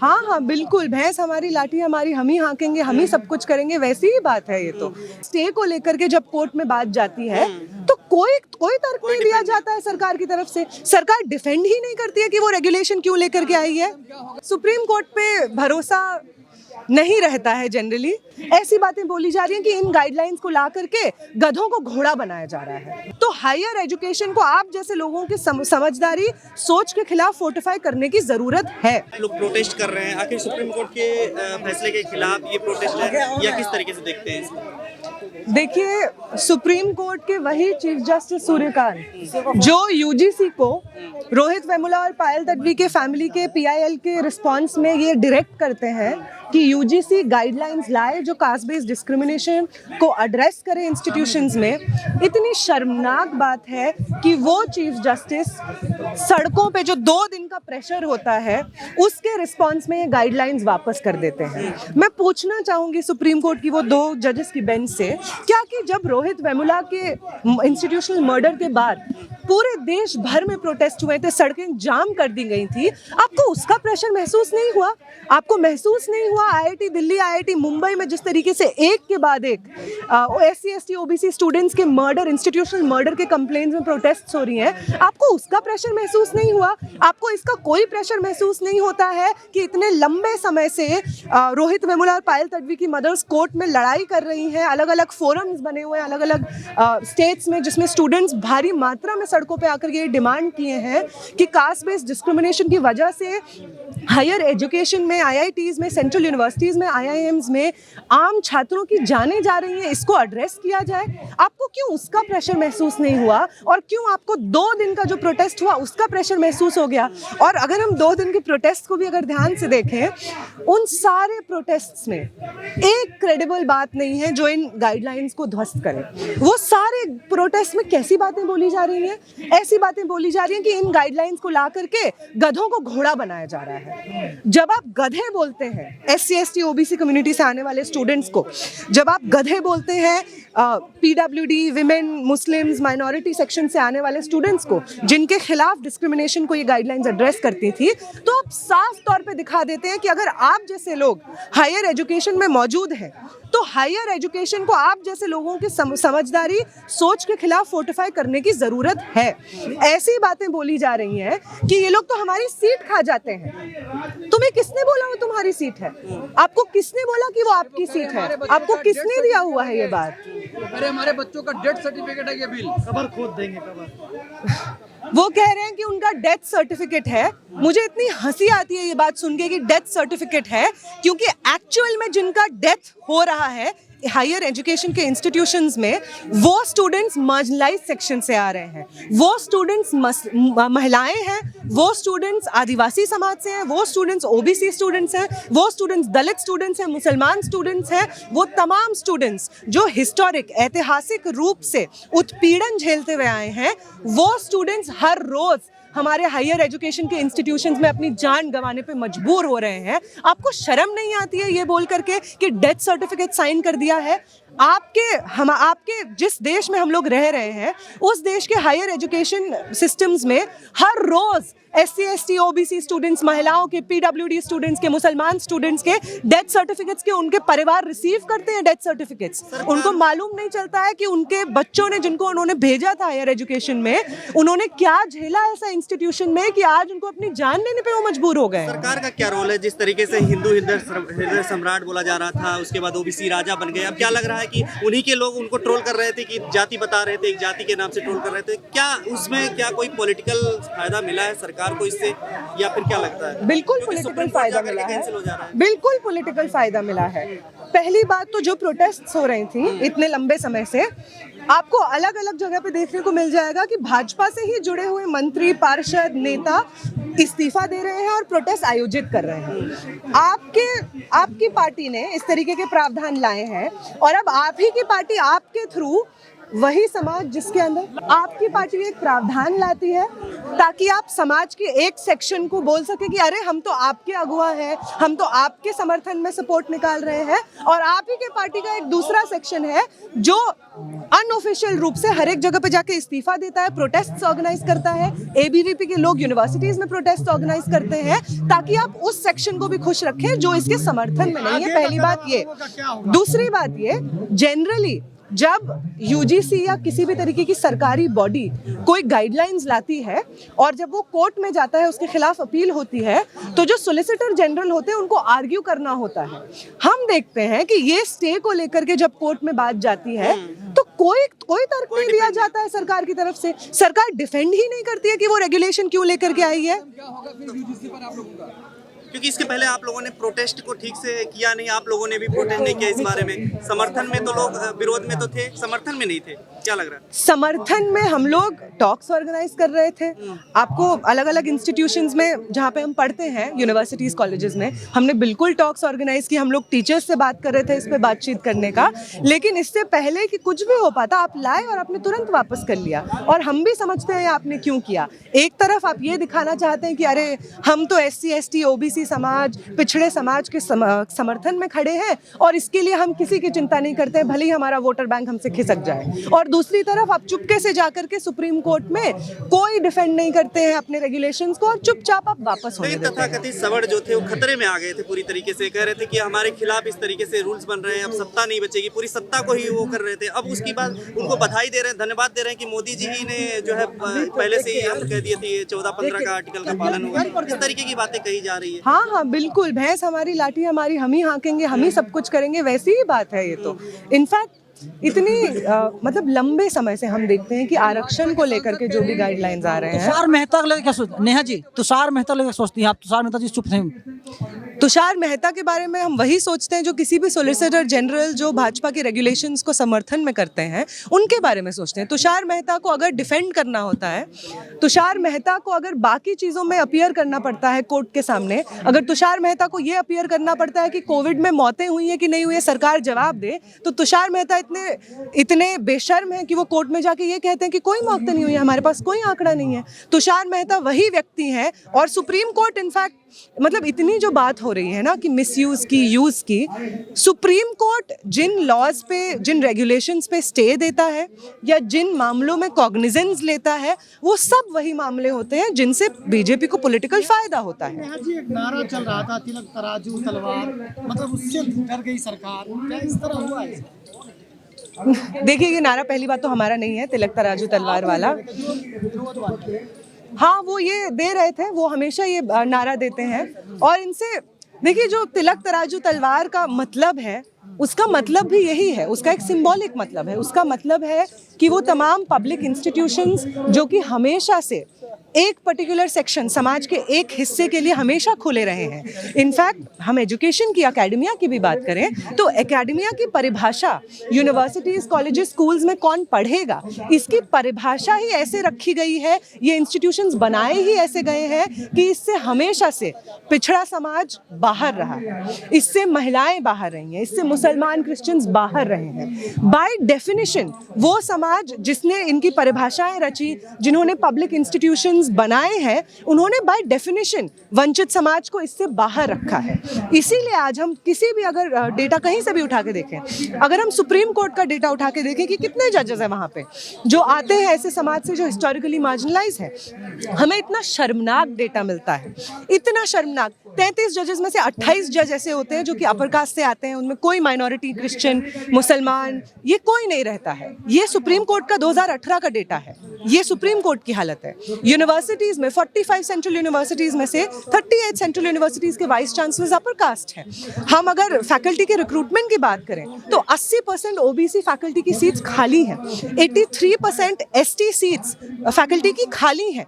हाँ हाँ बिल्कुल, भैंस हमारी लाठी हमारी, हम ही हाँकेंगे, हम ही सब कुछ करेंगे, वैसी ही बात है ये तो। स्टे को लेकर के जब कोर्ट में बात जाती है तो कोई कोई तर्क नहीं दिया जाता है सरकार की तरफ से। सरकार डिफेंड ही नहीं करती है कि वो रेगुलेशन क्यों लेकर के आई है। सुप्रीम कोर्ट पे भरोसा नहीं रहता है जनरली। ऐसी बातें बोली जा रही हैं कि इन गाइडलाइंस को ला करके गधों को घोड़ा बनाया जा रहा है। तो हायर एजुकेशन को आप जैसे लोगों की समझदारी सोच के खिलाफ फोर्टिफाई करने की जरूरत है। लोग प्रोटेस्ट कर रहे हैं, आखिर सुप्रीम कोर्ट के फैसले के खिलाफ ये प्रोटेस्ट है या किस तरीके से देखते हैं इसको? देखिए, सुप्रीम कोर्ट के वही चीफ जस्टिस सूर्यकांत जो यूजीसी को रोहित वेमुला और पायल तडवी के फैमिली के पीआईएल के रिस्पांस में ये डायरेक्ट करते हैं कि यूजीसी गाइडलाइंस लाए जो कास्ट बेस्ड डिस्क्रिमिनेशन को एड्रेस करे इंस्टीट्यूशंस में। इतनी शर्मनाक बात है कि वो चीफ जस्टिस सड़कों पे जो 2 दिन का प्रेशर होता है उसके रिस्पांस में ये गाइडलाइंस वापस कर देते हैं। मैं पूछना चाहूंगी सुप्रीम कोर्ट की वो 2 जजेस की बेंच से, क्या कि जब रोहित वेमुला के इंस्टीट्यूशनल मर्डर के बाद पूरे देश भर में प्रोटेस्ट हुए थे, सड़कें जाम कर दी गई थी, आपको उसका प्रेशर महसूस नहीं हुआ? आपको महसूस नहीं हुआ आईआईटी दिल्ली, आईआईटी मुंबई में जिस तरीके से एक के बाद एक एससी एसटी ओबीसी स्टूडेंट्स के मर्डर, इंस्टीट्यूशनल मर्डर के कंप्लेंट्स में प्रोटेस्ट हो रही हैं, आपको उसका प्रेशर महसूस नहीं हुआ? आपको इसका कोई प्रेशर महसूस नहीं होता है कि इतने लंबे समय से रोहित वेमुला और पायल तडवी की मदर्स कोर्ट में लड़ाई कर रही हैं, अलग अलग फोरम्स बने हुए हैं अलग अलग स्टेट्स में, जिसमें स्टूडेंट्स भारी मात्रा में सड़कों पे आकर ये डिमांड किए हैं कि कास्ट बेस्ड डिस्क्रिमिनेशन की वजह से हायर एजुकेशन में, आईआईटीज में, सेंट्रल यूनिवर्सिटीज में, आईआईएम्स में आम छात्रों की जानें जा रही हैं, इसको एड्रेस किया जाए। आपको क्यों उसका प्रेशर महसूस नहीं हुआ? और क्यों आपको 2 दिन का जो प्रोटेस्ट हुआ उसका प्रेशर महसूस हो गया? और अगर हम 2 दिन के प्रोटेस्ट को भी अगर ध्यान से देखें, उन सारे प्रोटेस्ट्स में एक क्रेडिबल बात नहीं है जो इन गाइडलाइंस को ध्वस्त करे। वो सारे प्रोटेस्ट में कैसी बातें बोली जा रही हैं? ऐसी बातें बोली जा रही हैं कि इन गाइडलाइंस को ला करके गधों को घोड़ा बनाया जा रहा है। जब आप गधे बोलते हैं एससी एसटी ओबीसी कम्युनिटी से आने वाले स्टूडेंट्स को, जब आप गधे बोलते हैं PWD, women, Muslims, minority section से आने वाले स्टूडेंट्स को, जिनके खिलाफ डिस्क्रिमिनेशन को ये गाइडलाइंस एड्रेस करती थी, तो आप साफ तौर पे दिखा देते हैं कि अगर आप जैसे लोग हायर एजुकेशन में मौजूद हैं तो हायर एजुकेशन को आप जैसे लोगों की समझदारी सोच के खिलाफ फोर्टिफाई करने की जरूरत है। ऐसी बातें बोली जा रही हैं कि ये लोग तो हमारी सीट खा जाते हैं। तुम्हें किसने बोला वो तुम्हारी सीट है? आपको किसने बोला कि वो आपकी सीट है? आपको किसने दिया हुआ है ये बात? अरे हमारे बच्चों का डेथ सर्टिफिकेट है ये बिल, खबर खोद देंगे खबर। वो कह रहे हैं कि उनका डेथ सर्टिफिकेट है। मुझे इतनी हंसी आती है ये बात सुन के कि डेथ सर्टिफिकेट है, क्योंकि एक्चुअल में जिनका डेथ हो रहा है हायर एजुकेशन के इंस्टीट्यूशंस में, वो स्टूडेंट्स मार्जिनलाइज्ड सेक्शन से आ रहे हैं, वो स्टूडेंट्स महिलाएं हैं, वो स्टूडेंट्स आदिवासी समाज से हैं, वो स्टूडेंट्स ओबीसी स्टूडेंट्स हैं, वो स्टूडेंट्स दलित स्टूडेंट्स हैं, मुसलमान स्टूडेंट्स हैं, वो तमाम स्टूडेंट्स जो हिस्टोरिक ऐतिहासिक रूप से उत्पीड़न झेलते हुए आए हैं, वो स्टूडेंट्स हर रोज हमारे हायर एजुकेशन के इंस्टीट्यूशंस में अपनी जान गंवाने पे मजबूर हो रहे हैं। आपको शर्म नहीं आती है ये बोल करके कि डेथ सर्टिफिकेट साइन कर दिया है? आपके जिस देश में हम लोग रह रहे हैं उस देश के हायर एजुकेशन सिस्टम्स में हर रोज एससी एसटी ओबीसी स्टूडेंट्स, महिलाओं के, पीडब्ल्यूडी स्टूडेंट्स के, मुसलमान स्टूडेंट्स के डेथ सर्टिफिकेट्स के उनके परिवार रिसीव करते हैं डेथ सर्टिफिकेट्स। उनको मालूम नहीं चलता है कि उनके बच्चों ने, जिनको उन्होंने भेजा था हायर एजुकेशन में, उन्होंने क्या झेला ऐसा इंस्टीट्यूशन में कि आज उनको अपनी जान लेने पे वो मजबूर हो गए। सरकार का क्या रोल है? जिस तरीके से हिंदू हृदय सम्राट बोला जा रहा था, उसके बाद ओबीसी राजा बन गए, अब क्या लग रहा है कि उन्हीं के लोग उनको ट्रोल कर रहे थे कि जाति बता रहे थे, एक जाति के नाम से ट्रोल कर रहे थे। क्या उसमें क्या कोई पॉलिटिकल फायदा मिला है सरकार को इससे, या फिर क्या लगता है? बिल्कुल पॉलिटिकल फायदा मिला है, बिल्कुल पॉलिटिकल फायदा मिला है। पहली बात तो जो प्रोटेस्ट्स हो रही थी इतने लंबे समय से, आपको अलग अलग जगह पे देखने को मिल जाएगा कि भाजपा से ही जुड़े हुए मंत्री, पार्षद, नेता इस्तीफा दे रहे हैं और प्रोटेस्ट आयोजित कर रहे हैं। आपकी पार्टी ने इस तरीके के प्रावधान लाए हैं और अब आप ही की पार्टी आपके थ्रू वही समाज जिसके अंदर आपकी पार्टी एक प्रावधान लाती है ताकि आप समाज के एक सेक्शन को बोल सके कि अरे हम तो आपके अगुआ हैं, हम तो आपके समर्थन में सपोर्ट निकाल रहे हैं, और आप ही के पार्टी का एक दूसरा सेक्शन है जो अनऑफिशियल रूप से हर एक जगह पे जाके इस्तीफा देता है, प्रोटेस्ट ऑर्गेनाइज करता है। एबीवीपी के लोग यूनिवर्सिटीज में प्रोटेस्ट ऑर्गेनाइज करते हैं ताकि आप उस सेक्शन को भी खुश रखें जो इसके समर्थन में नहीं है। पहली बात ये। दूसरी बात ये, जनरली जब यूजीसी या किसी भी तरीके की सरकारी बॉडी कोई गाइडलाइंस लाती है और जब वो कोर्ट में जाता है, उसके खिलाफ अपील होती है, तो जो सोलिसिटर जनरल होते हैं उनको आर्ग्यू करना होता है। हम देखते हैं कि ये स्टे को लेकर के जब कोर्ट में बात जाती है तो कोई तर्क नहीं दिया जाता है सरकार की तरफ से। सरकार डिफेंड ही नहीं करती है कि वो रेगुलेशन क्यों लेकर के आई है। क्या होगा फिर यूजीसी पर आप लोगों का? क्योंकि इसके पहले आप लोगों ने प्रोटेस्ट को ठीक से किया नहीं, आप लोगों ने भी प्रोटेस्ट नहीं किया इस बारे में। समर्थन में तो लोग विरोध में तो थे, समर्थन में नहीं थे। क्या लग रहा है? समर्थन में हम लोग टॉक्स ऑर्गेनाइज कर रहे थे। आपको अलग अलग इंस्टीट्यूशंस में जहाँ पे हम पढ़ते हैं, यूनिवर्सिटीज कॉलेजेस में, हमने बिल्कुल टॉक्स ऑर्गेनाइज की। हम लोग टीचर्स से बात कर रहे थे इस पे बातचीत करने का, लेकिन इससे पहले कि कुछ भी हो पाता आप लाए और आपने तुरंत वापस कर लिया। और हम भी समझते हैं आपने क्यों किया। एक तरफ आप ये दिखाना चाहते हैं कि अरे हम तो SC ST OBC समाज, पिछड़े समाज के समर्थन में खड़े हैं और इसके लिए हम किसी की चिंता नहीं करते, भले ही हमारा वोटर बैंक हमसे खिसक जाए। और दूसरी तरफ आप चुपके से जाकर के सुप्रीम कोर्ट में कोई डिफेंड नहीं करते हैं अपने रेगुलेशंस को और चुपचाप आप वापस होने देते हैं। तथाकथित सवर्ण जो थे वो खतरे में आ गए थे पूरी तरीके से। कह रहे थे कि हमारे खिलाफ इस तरीके से रूल्स बन रहे हैं, अब सत्ता नहीं बचेगी, पूरी सत्ता को ही वो कर रहे थे। अब उसके बाद उनको बधाई दे रहे हैं, धन्यवाद दे रहे हैं कि मोदी जी ही ने जो है पहले से ही हम कह दिए थे 14-15 का आर्टिकल का पालन होगा। इस तरीके की बातें कही जा रही है। हाँ, बिल्कुल। भैंस हमारी, लाठी हमारी, हम ही हाँकेंगे, हम ही सब कुछ करेंगे, वैसी ही बात है ये तो। इनफैक्ट इतनी मतलब लंबे समय से हम देखते हैं कि आरक्षण को लेकर के जो भी गाइडलाइंस आ रहे हैं। तुषार मेहता को लेकर क्या सोचती नेहा जी? तुषार मेहता लेकर सोचती हैं आप? तुषार मेहता जी चुप थे। तुषार मेहता के बारे में हम वही सोचते हैं जो किसी भी सोलिसिटर जनरल जो भाजपा के रेगुलेशंस को समर्थन में करते हैं उनके बारे में सोचते हैं। तुषार मेहता को अगर डिफेंड करना होता है, तुषार मेहता को अगर बाकी चीज़ों में अपीयर करना पड़ता है कोर्ट के सामने, अगर तुषार मेहता को ये अपीयर करना पड़ता है कि कोविड में मौतें हुई हैं कि नहीं हुई है, सरकार जवाब दे, तो तुषार मेहता इतने बेशर्म हैं कि वो कोर्ट में जाके ये कहते हैं कि कोई मौतें नहीं हुई है, हमारे पास कोई आंकड़ा नहीं है। तुषार मेहता वही व्यक्ति हैं और सुप्रीम कोर्ट इनफैक्ट मतलब इतनी जो बात हो रही है ना कि मिसयूज की, यूज की, सुप्रीम कोर्ट जिन लॉज पे, जिन रेगुलेशंस पे स्टे देता है या जिन मामलों में कॉग्निजेंस लेता है, वो सब वही मामले होते हैं जिनसे बीजेपी को पॉलिटिकल फायदा होता है। नेहा जी, एक नारा चल रहा था तिलक तराजू तलवार, मतलब उससे डर गई सरकार, क्या इस तरह हुआ है? देखिए, ये नारा पहली बात तो हमारा नहीं है, तिलक तराजू तलवार वाला। हाँ, वो ये दे रहे थे, वो हमेशा ये नारा देते हैं। और इनसे देखिए, जो तिलक तराजू तलवार का मतलब है, उसका मतलब भी यही है, उसका एक सिंबॉलिक मतलब है। उसका मतलब है कि वो तमाम पब्लिक इंस्टीट्यूशंस जो कि हमेशा से एक पर्टिकुलर सेक्शन, समाज के एक हिस्से के लिए हमेशा खुले रहे हैं। इनफैक्ट हम एजुकेशन की, एकेडमिया की भी बात करें तो एकेडमिया की परिभाषा यूनिवर्सिटीज़, कॉलेजेस, स्कूल्स में कौन पढ़ेगा, इसकी परिभाषा ही ऐसे रखी गई है, ये इंस्टीट्यूशंस बनाए ही ऐसे गए हैं कि इससे हमेशा से पिछड़ा समाज बाहर रहा है, इससे महिलाएं बाहर रही हैं, इससे मुसलमान, क्रिश्चियंस बाहर रहे हैं। बाय डेफिनेशन वो समाज जिसने इनकी परिभाषाएं रची, जिन्होंने पब्लिक इंस्टीट्यूशंस बनाए हैं, उन्होंने बाय डेफिनेशन वंचित समाज को इससे बाहर रखा है। इसीलिए आज हम किसी भी अगर डेटा कहीं से भी उठा के देखें, अगर हम सुप्रीम कोर्ट का डेटा उठा के देखें कि कितने जजेस हैं वहाँ पे जो आते हैं ऐसे समाज से जो हिस्टोरिकली मार्जिनलाइज है, हमें इतना शर्मनाक डेटा मिलता है, इतना शर्मनाक। 33 जजेस में से 28 जज ऐसे होते हैं जो कि अपर कास्ट से आते हैं, उनमें कोई माइनॉरिटी, क्रिश्चियन, मुसलमान, ये कोई नहीं रहता है। ये सुप्रीम कोर्ट का 2018 का डेटा है, ये सुप्रीम कोर्ट की हालत है। यूनिवर्सिटीज़ में 45 सेंट्रल यूनिवर्सिटीज़ में से 38 सेंट्रल यूनिवर्सिटीज़ के वाइस चांसलर्स अपर कास्ट हैं। हम अगर फैकल्टी के रिक्रूटमेंट की बात करें तो 80% OBC फैकल्टी की सीट्स खाली हैं, 83% ST सीट्स फैकल्टी की खाली हैं।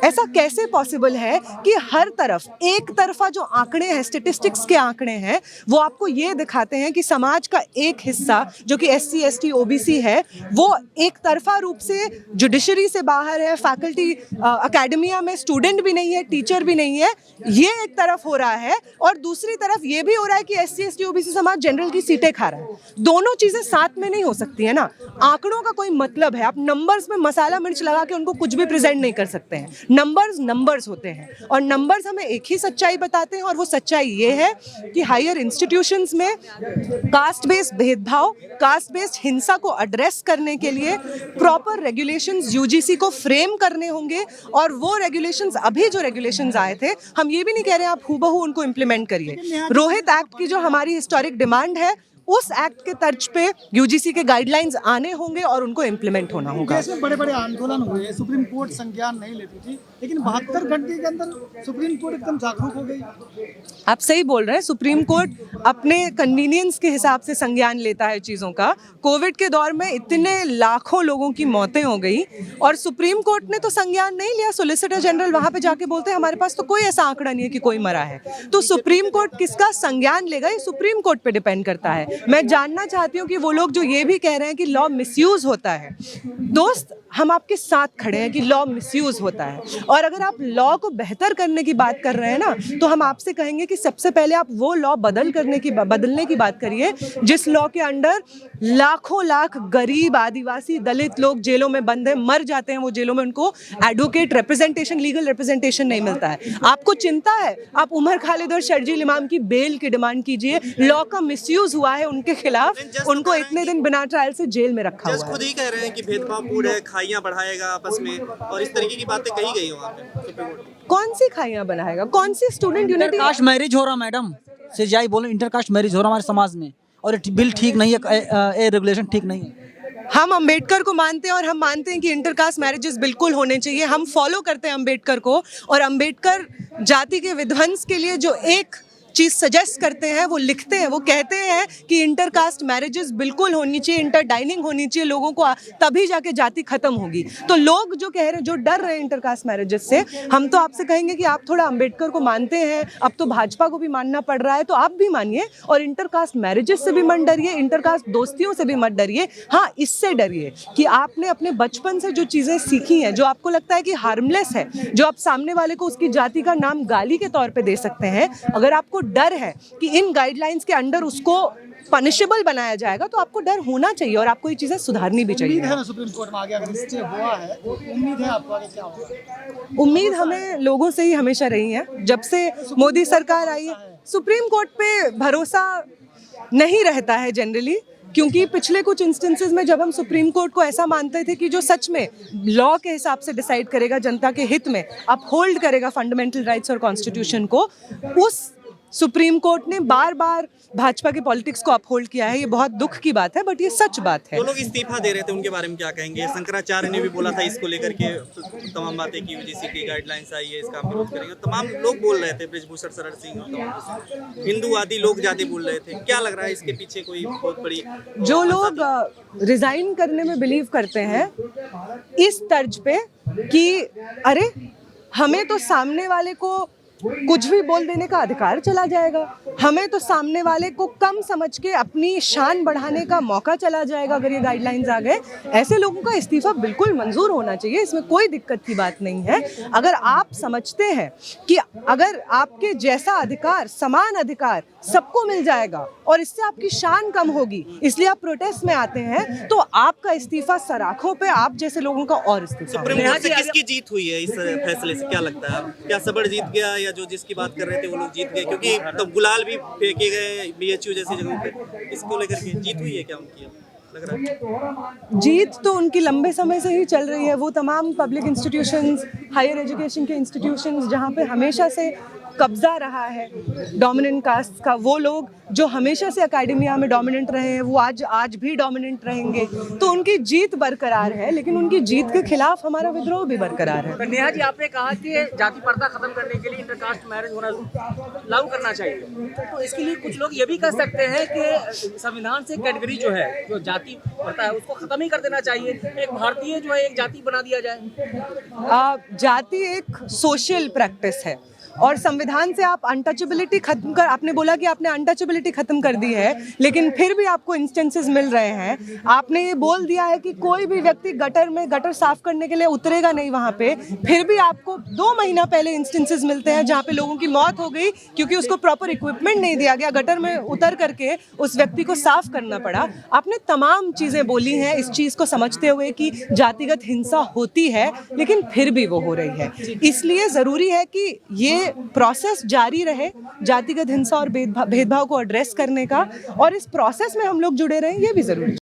ऐसा कैसे पॉसिबल है कि हर तरफ एक तरफा जो आंकड़े हैं, स्टेटिस्टिक्स के आंकड़े हैं, वो आपको ये दिखाते हैं कि समाज का एक हिस्सा जो कि SC ST OBC है, वो एक तरफा रूप से जुडिशरी से बाहर है, फैकल्टी अकेडमिया में स्टूडेंट भी नहीं है, टीचर भी नहीं है, ये एक तरफ हो रहा है, और दूसरी तरफ ये भी हो रहा है कि SC ST OBC समाज जनरल की सीटें खा रहा है। दोनों चीजें साथ में नहीं हो सकती है ना। आंकड़ों का कोई मतलब है, आप नंबर्स में मसाला मिर्च लगा के उनको कुछ भी प्रेजेंट नहीं कर सकते हैं। नंबर्स होते हैं, और नंबर्स हमें एक ही सच्चाई बताते हैं, और वो सच्चाई ये है कि हायर इंस्टीट्यूशंस में कास्ट बेस्ड भेदभाव, कास्ट बेस्ड हिंसा को एड्रेस करने के लिए प्रॉपर रेगुलेशंस UGC को फ्रेम करने होंगे, और वो रेगुलेशंस, अभी जो रेगुलेशंस आए थे, हम ये भी नहीं कह रहे हैं आप हूबहू उनको इम्प्लीमेंट करिए। रोहित एक्ट की जो हमारी हिस्टोरिक डिमांड है, उस एक्ट के तर्ज पे UGC के गाइडलाइंस आने होंगे और उनको इम्प्लीमेंट होना होगा। देश में बड़े बड़े आंदोलन हुए, सुप्रीम कोर्ट संज्ञान नहीं लेती थी, लेकिन 72 घंटे के अंदर सुप्रीम कोर्ट एकदम जागरूक हो गई। आप सही बोल रहे हैं, सुप्रीम कोर्ट अपने कन्वीनियंस के हिसाब से संज्ञान लेता है चीज़ों का। कोविड के दौर में इतने लाखों लोगों की मौतें हो गई, और सुप्रीम कोर्ट ने तो संज्ञान नहीं लिया। सोलिसिटर जनरल वहाँ पे जाके बोलते हैं हमारे पास तो कोई ऐसा आंकड़ा नहीं है कि कोई मरा है। तो सुप्रीम कोर्ट किसका संज्ञान लेगा, ये सुप्रीम कोर्ट पे डिपेंड करता है। मैं जानना चाहती हूँ कि वो लोग जो ये भी कह रहे हैं कि लॉ मिसयूज होता है, दोस्त हम आपके साथ खड़े हैं कि लॉ मिसयूज होता है, और अगर आप लॉ को बेहतर करने की बात कर रहे हैं ना, तो हम आपसे कहेंगे कि सबसे पहले आप वो लॉ बदलने की बात करिए जिस लॉ के अंडर लाखों लाख गरीब, आदिवासी, दलित लोग जेलों में बंद हैं, मर जाते हैं वो जेलों में, उनको एडवोकेट रिप्रेजेंटेशन, लीगल रिप्रेजेंटेशन नहीं मिलता है। आपको चिंता है, आप उमर खालिद और शर्जील इमाम की बेल की डिमांड कीजिए। लॉ का मिसयूज हुआ है उनके खिलाफ, उनको इतने दिन बिना ट्रायल से जेल में रखा हुआ है। खुद ही कह रहे हैं कि भेदभावपूर्ण है, खाइयां बढ़ाएगा आपस में, और इस तरीके की बातें कही गई वहाँ पे सुप्रीम कोर्ट। कौन सी खाइयां बनाएगा, कौन सी स्टूडेंट यूनिटी? इंटरकास्ट मैरिज हो रहा मैडम, सीजीआई बोले इंटरकास्ट मैरिज हो रहा हमारे समाज में, और ये बिल ठीक नहीं है, ये रेगुलेशन ठीक नहीं है। हम अंबेडकर को मानते हैं, और हम मानते हैं कि इंटरकास्ट मैरिजेस बिल्कुल होने चाहिए। हम फॉलो करते हैं अंबेडकर को, और अंबेडकर जाति के विध्वंस के लिए जो एक चीज़ सजेस्ट करते हैं, वो लिखते हैं, वो कहते हैं कि इंटरकास्ट मैरिजेस बिल्कुल होनी चाहिए, इंटर डाइनिंग होनी चाहिए लोगों को, तभी जाके जाति खत्म होगी। तो लोग जो कह रहे हैं, जो डर रहे हैं इंटरकास्ट मैरिजेस से, हम तो आपसे कहेंगे कि आप थोड़ा अंबेडकर को मानते हैं, अब तो भाजपा को भी मानना पड़ रहा है, तो आप भी मानिए, और इंटरकास्ट मैरिजेस से भी मत डरिए, इंटरकास्ट दोस्तियों से भी मत डरिए। हाँ, इससे डरिए कि आपने अपने बचपन से जो चीज़ें सीखी हैं, जो आपको लगता है कि हार्मलेस है, जो आप सामने वाले को उसकी जाति का नाम गाली के तौर पे दे सकते हैं, अगर आपको डर है कि इन गाइडलाइंस के अंडर उसको पनिशेबल बनाया जाएगा, तो आपको डर होना चाहिए, और आपको ये चीजें सुधारनी भी चाहिए। उम्मीद है ना सुप्रीम कोर्ट में आगे अगर स्टे हुआ है, उम्मीद है आपको आगे क्या होगा? उम्मीद हमें लोगों से ही हमेशा रही है, जब से मोदी सरकार आई है। सुप्रीम कोर्ट पे भरोसा नहीं रहता है जनरली, क्योंकि पिछले कुछ इंस्टेंसेस में जब हम सुप्रीम कोर्ट को ऐसा मानते थे कि जो सच में लॉ के हिसाब से डिसाइड करेगा, जनता के हित में अपहोल्ड करेगा फंडामेंटल राइट्स और कॉन्स्टिट्यूशन को, उस सुप्रीम कोर्ट ने बार बार भाजपा के पॉलिटिक्स को अपहोल्ड किया है। ये बहुत दुख की बात है, बट ये सच बात है। जो लोग इस्तीफा दे रहे थे उनके बारे में क्या कहेंगे? शंकराचार्य ने भी बोला था इसको लेकर के तमाम बातें की, UGC की गाइडलाइंस आई है, इसका हम विरोध करेंगे। तमाम लोग बोल रहे थे, ब्रिजभूषण शरण सिंह, हिंदूवादी लोग ज्यादा बोल रहे थे। क्या लग रहा है इसके पीछे कोई बहुत बड़ी? जो लोग रिजाइन करने में बिलीव करते हैं इस तर्ज पे कि अरे हमें तो सामने वाले को कुछ भी बोल देने का अधिकार चला जाएगा, हमें तो सामने वाले को कम समझ के अपनी शान बढ़ाने का मौका चला जाएगा अगर ये गाइडलाइंस आ गए, ऐसे लोगों का इस्तीफा बिल्कुल मंजूर होना चाहिए। इसमें कोई दिक्कत की बात नहीं है। अगर आप समझते हैं कि अगर आपके जैसा अधिकार, समान अधिकार सबको मिल जाएगा और इससे आपकी शान कम होगी, इसलिए आप प्रोटेस्ट में आते हैं, तो आपका इस्तीफा सराखों पे आप जैसे लोगों का और इस्तीफा। सुप्रीम कोर्ट से किसकी जीत हुई है इस फैसले से, क्या लगता है? क्या सबड़ जीत गया, या जो जिसकी बात कर रहे थे वो लोग जीत गए? क्योंकि तो गुलाल भी फेंके गए BHU जैसी जगहों पे, इसको लेकर के जीत हुई है क्या उनकी? लग रहा है जीत तो उनकी लंबे समय से ही चल रही है। वो तमाम पब्लिक इंस्टीट्यूशंस, हायर एजुकेशन के इंस्टीट्यूशंस जहाँ पे हमेशा से कब्जा रहा है डोमिनेंट कास्ट का, वो लोग जो हमेशा से एकेडमिया में डोमिनेंट रहे हैं, वो आज भी डोमिनेंट रहेंगे। तो उनकी जीत बरकरार है, लेकिन उनकी जीत के खिलाफ हमारा विद्रोह भी बरकरार है। नेहा जी, आपने कहा कि जाति पर्दा खत्म करने के लिए इंटरकास्ट मैरिज होना लागू करना चाहिए, तो इसके लिए कुछ लोग ये भी कह सकते हैं कि संविधान से कैटेगरी जो है, जो जाति प्रथा है, उसको खत्म ही कर देना चाहिए, एक भारतीय जो है एक जाति बना दिया जाए। जाति एक सोशल प्रैक्टिस है, और संविधान से आप अनटचेबिलिटी खत्म कर, आपने बोला कि आपने अनटचेबिलिटी खत्म कर दी है, लेकिन फिर भी आपको इंस्टेंसेस मिल रहे हैं। आपने ये बोल दिया है कि कोई भी व्यक्ति गटर साफ करने के लिए उतरेगा नहीं वहाँ पे, फिर भी आपको 2 महीना पहले इंस्टेंसेस मिलते हैं जहाँ पे लोगों की मौत हो गई क्योंकि उसको प्रॉपर इक्विपमेंट नहीं दिया गया, गटर में उतर करके उस व्यक्ति को साफ करना पड़ा। आपने तमाम चीज़ें बोली हैं इस चीज़ को समझते हुए कि जातिगत हिंसा होती है, लेकिन फिर भी वो हो रही है। इसलिए ज़रूरी है कि ये प्रोसेस जारी रहे, जातिगत हिंसा और भेदभाव को एड्रेस करने का, और इस प्रोसेस में हम लोग जुड़े रहें, ये भी ज़रूरी है।